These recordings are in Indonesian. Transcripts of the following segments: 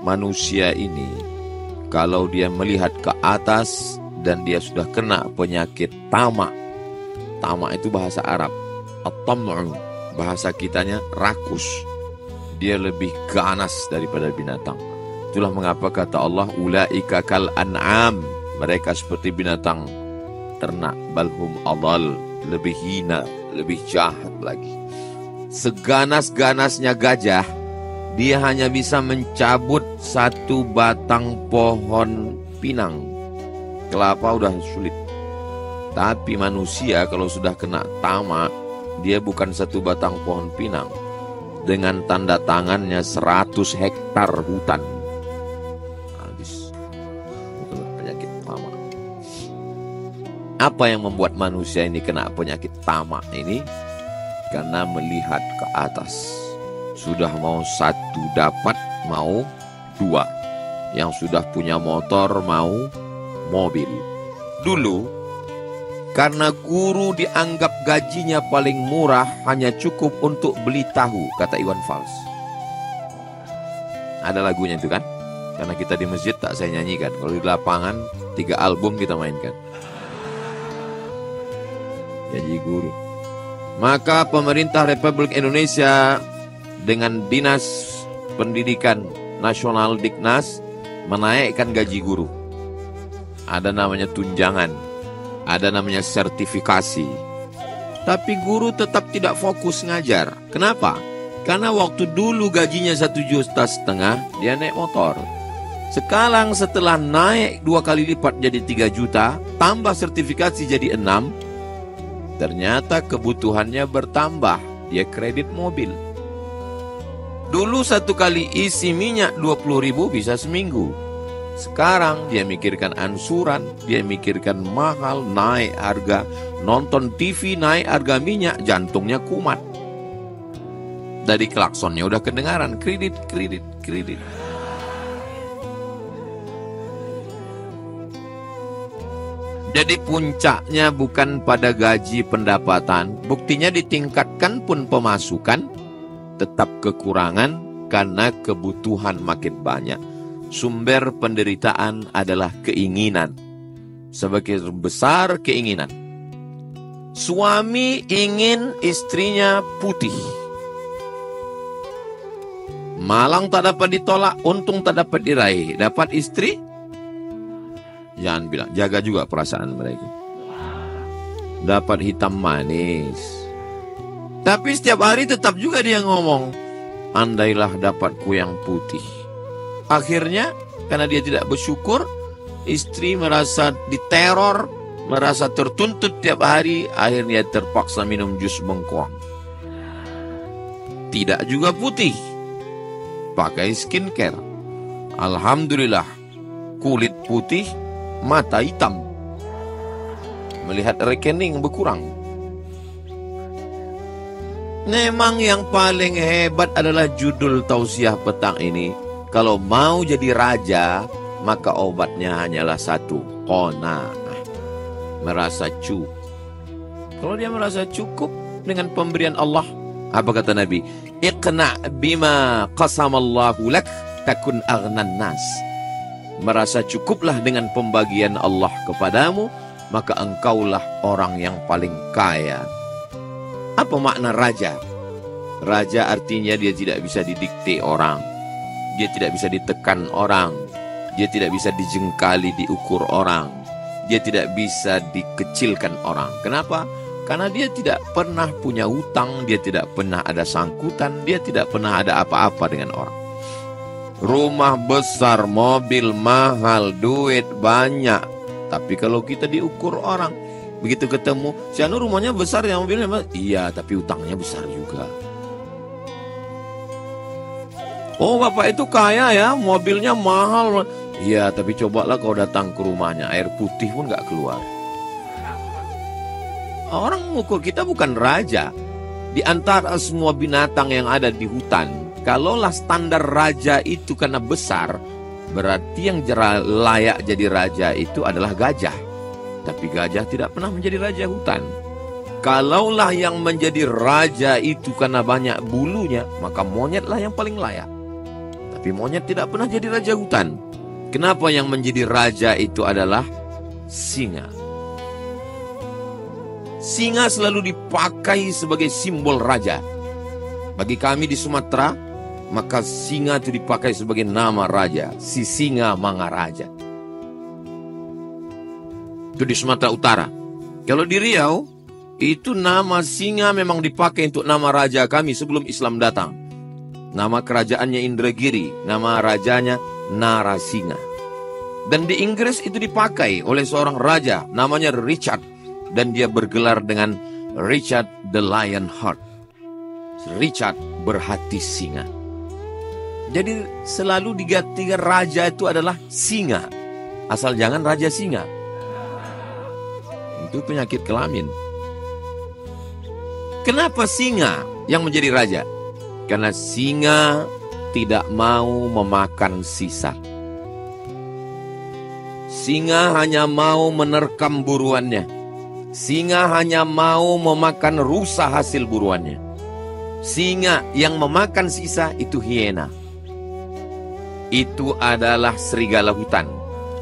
manusia ini, kalau dia melihat ke atas dan dia sudah kena penyakit tamak. Tamak itu bahasa Arab. At-tam'u, bahasa kitanya rakus. Dia lebih ganas daripada binatang. Itulah mengapa kata Allah, ulaika kal an'am, mereka seperti binatang ternak, balhum adall, lebih hina, lebih jahat lagi. Seganas-ganasnya gajah, dia hanya bisa mencabut satu batang pohon pinang. Kelapa udah sulit. Tapi manusia kalau sudah kena tamak, dia bukan satu batang pohon pinang. Dengan tanda tangannya 100 hektar hutan. Habis. Penyakit tamak. Apa yang membuat manusia ini kena penyakit tamak ini? Karena melihat ke atas. Sudah mau satu dapat, mau dua. Yang sudah punya motor, mau mobil. Dulu, karena guru dianggap gajinya paling murah, hanya cukup untuk beli tahu, kata Iwan Fals. Ada lagunya itu kan? Karena kita di masjid tak saya nyanyikan. Kalau di lapangan 3 album kita mainkan. Gaji guru. Maka pemerintah Republik Indonesia dengan Dinas Pendidikan Nasional Diknas menaikkan gaji guru. Ada namanya tunjangan, ada namanya sertifikasi. Tapi guru tetap tidak fokus ngajar. Kenapa? Karena waktu dulu gajinya 1,5 juta, dia naik motor. Sekarang setelah naik 2 kali lipat jadi 3 juta, tambah sertifikasi jadi 6, ternyata kebutuhannya bertambah. Dia kredit mobil. Dulu 1 kali isi minyak 20.000 bisa seminggu. Sekarang dia mikirkan ansuran, dia mikirkan mahal, naik harga. Nonton TV naik harga minyak, jantungnya kumat. Dari klaksonnya udah kedengaran, kredit. Jadi puncaknya bukan pada gaji pendapatan, buktinya ditingkatkan pun pemasukan, tetap kekurangan karena kebutuhan makin banyak. Sumber penderitaan adalah keinginan. Sebagai besar keinginan. Suami ingin istrinya putih. Malang tak dapat ditolak, untung tak dapat diraih. Dapat istri? Jangan bilang, jaga juga perasaan mereka. Dapat hitam manis. Tapi setiap hari tetap juga dia ngomong, andailah dapatku yang putih. Akhirnya, karena dia tidak bersyukur, istri merasa diteror, merasa tertuntut tiap hari, akhirnya terpaksa minum jus bengkoang. Tidak juga putih, pakai skincare. Alhamdulillah, kulit putih, mata hitam. Melihat rekening berkurang. Memang yang paling hebat adalah judul tausiah petang ini. Kalau mau jadi raja, maka obatnya hanyalah satu, qanaah. Merasa cukup. Kalau dia merasa cukup dengan pemberian Allah, apa kata Nabi? Iqna' bima qasamallahu lak takun aghnan nas. Merasa cukuplah dengan pembagian Allah kepadamu, maka engkaulah orang yang paling kaya. Apa makna raja? Raja artinya dia tidak bisa didikte orang. Dia tidak bisa ditekan orang. Dia tidak bisa dijengkali, diukur orang. Dia tidak bisa dikecilkan orang. Kenapa? Karena dia tidak pernah punya hutang, dia tidak pernah ada sangkutan, dia tidak pernah ada apa-apa dengan orang. Rumah besar, mobil mahal, duit banyak. Tapi kalau kita diukur orang, begitu ketemu, si Anu rumahnya besar, yang mobilnya besar. Iya, tapi hutangnya besar juga. Oh, bapak itu kaya ya, mobilnya mahal. Iya, tapi cobalah kau datang ke rumahnya, air putih pun gak keluar. Orang mengukur kita bukan raja. Di antara semua binatang yang ada di hutan, kalaulah standar raja itu karena besar, berarti yang layak jadi raja itu adalah gajah. Tapi gajah tidak pernah menjadi raja hutan. Kalaulah yang menjadi raja itu karena banyak bulunya, maka monyetlah yang paling layak. Tapi monyet tidak pernah jadi raja hutan. Kenapa yang menjadi raja itu adalah singa? Singa selalu dipakai sebagai simbol raja. Bagi kami di Sumatera, maka singa itu dipakai sebagai nama raja. Si Singa Mangaraja. Itu di Sumatera Utara. Kalau di Riau, itu nama singa memang dipakai untuk nama raja kami sebelum Islam datang. Nama kerajaannya Indragiri, nama rajanya Narasinga. Dan di Inggris itu dipakai oleh seorang raja, namanya Richard. Dan dia bergelar dengan Richard the Lionheart. Richard berhati singa. Jadi selalu digantikan raja itu adalah singa. Asal jangan raja singa. Itu penyakit kelamin. Kenapa singa yang menjadi raja? Karena singa tidak mau memakan sisa. Singa hanya mau menerkam buruannya. Singa hanya mau memakan rusa hasil buruannya. Singa yang memakan sisa itu hiena. Itu adalah serigala hutan,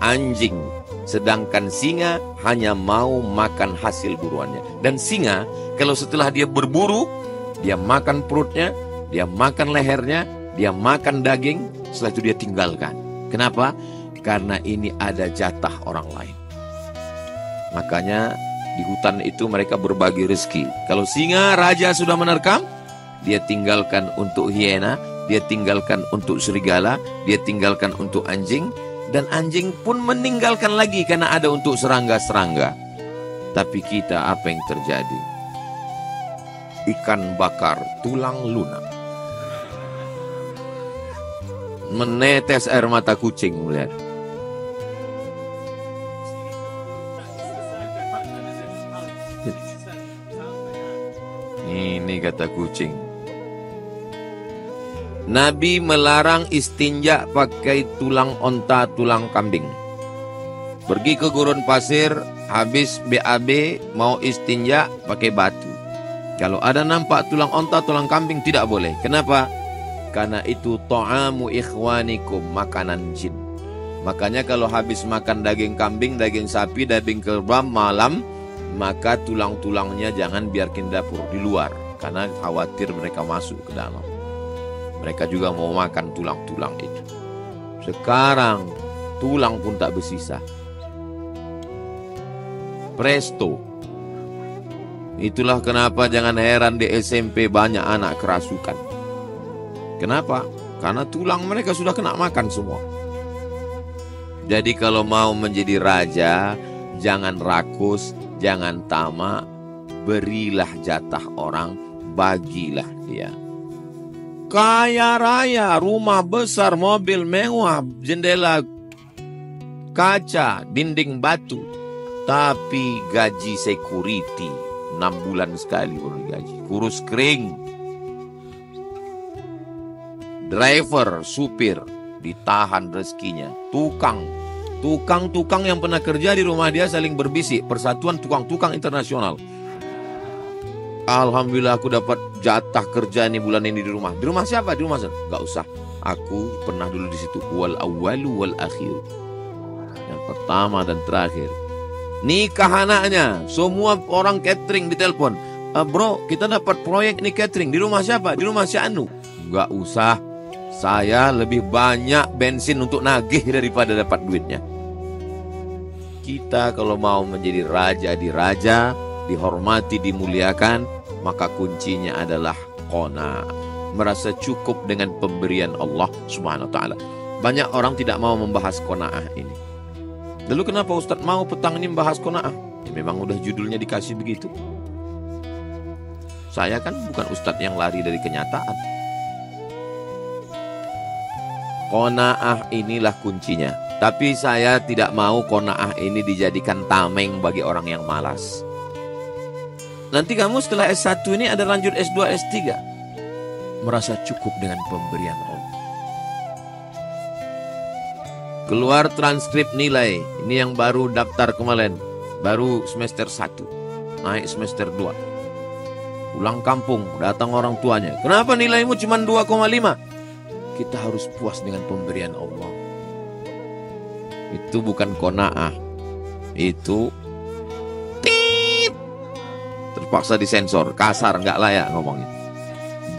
anjing. Sedangkan singa hanya mau makan hasil buruannya. Dan singa kalau setelah dia berburu, dia makan perutnya, dia makan lehernya, dia makan daging, setelah itu dia tinggalkan. Kenapa? Karena ini ada jatah orang lain. Makanya di hutan itu mereka berbagi rezeki. Kalau singa raja sudah menerkam, dia tinggalkan untuk hiena, dia tinggalkan untuk serigala, dia tinggalkan untuk anjing, dan anjing pun meninggalkan lagi karena ada untuk serangga-serangga. Tapi kita apa yang terjadi? Ikan bakar tulang lunak. Menetes air mata kucing melihat. Ini kata kucing. Nabi melarang istinja pakai tulang onta, tulang kambing. Pergi ke gurun pasir, habis BAB mau istinja pakai batu. Kalau ada nampak tulang onta, tulang kambing tidak boleh. Kenapa? Karena itu ta'amu ikhwanikum, makanan jin. Makanya kalau habis makan daging kambing, daging sapi, daging kerbau malam, maka tulang-tulangnya jangan biarkan dapur di luar. Karena khawatir mereka masuk ke dalam. Mereka juga mau makan tulang-tulang itu. Sekarang tulang pun tak bersisa. Presto. Itulah kenapa jangan heran di SMP banyak anak kerasukan. Kenapa? Karena tulang mereka sudah kena makan semua. Jadi kalau mau menjadi raja, jangan rakus, jangan tamak, berilah jatah orang, bagilah dia. Kaya raya, rumah besar, mobil mewah, jendela kaca, dinding batu. Tapi gaji security, 6 bulan sekali baru digaji. Kurus kering. Driver, supir, ditahan rezekinya. Tukang yang pernah kerja di rumah dia saling berbisik. Persatuan Tukang-Tukang Internasional. Alhamdulillah aku dapat jatah kerja nih bulan ini di rumah. Di rumah siapa? Di rumah saya. Gak usah. Aku pernah dulu di situ. Wal awwalu wal akhir. Yang pertama dan terakhir. Nikah anaknya. Semua orang catering ditelepon. Bro, kita dapat proyek nih catering. Di rumah siapa? Di rumah si Anu. Gak usah. Saya lebih banyak bensin untuk nagih daripada dapat duitnya. Kita kalau mau menjadi raja di raja, dihormati, dimuliakan, maka kuncinya adalah qana. Merasa cukup dengan pemberian Allah Subhanahu wa taala. Banyak orang tidak mau membahas qanaah ini. Lalu kenapa Ustadz mau petang ini membahas qanaah? Ya, memang udah judulnya dikasih begitu. Saya kan bukan Ustadz yang lari dari kenyataan. Qanaah inilah kuncinya. Tapi saya tidak mau qanaah ini dijadikan tameng bagi orang yang malas. Nanti kamu setelah S1 ini ada lanjut S2, S3. Merasa cukup dengan pemberian Allah. Keluar transkrip nilai. Ini yang baru daftar kemarin. Baru semester 1. Naik semester 2. Pulang kampung, datang orang tuanya. Kenapa nilaimu cuma 2,5? kita harus puas dengan pemberian Allah. Itu bukan qanaah. Itu tit. Terpaksa disensor, kasar, nggak layak ngomongnya.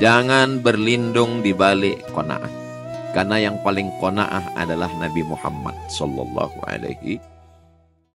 Jangan berlindung di balik qanaah. Karena yang paling qanaah adalah Nabi Muhammad sallallahu alaihi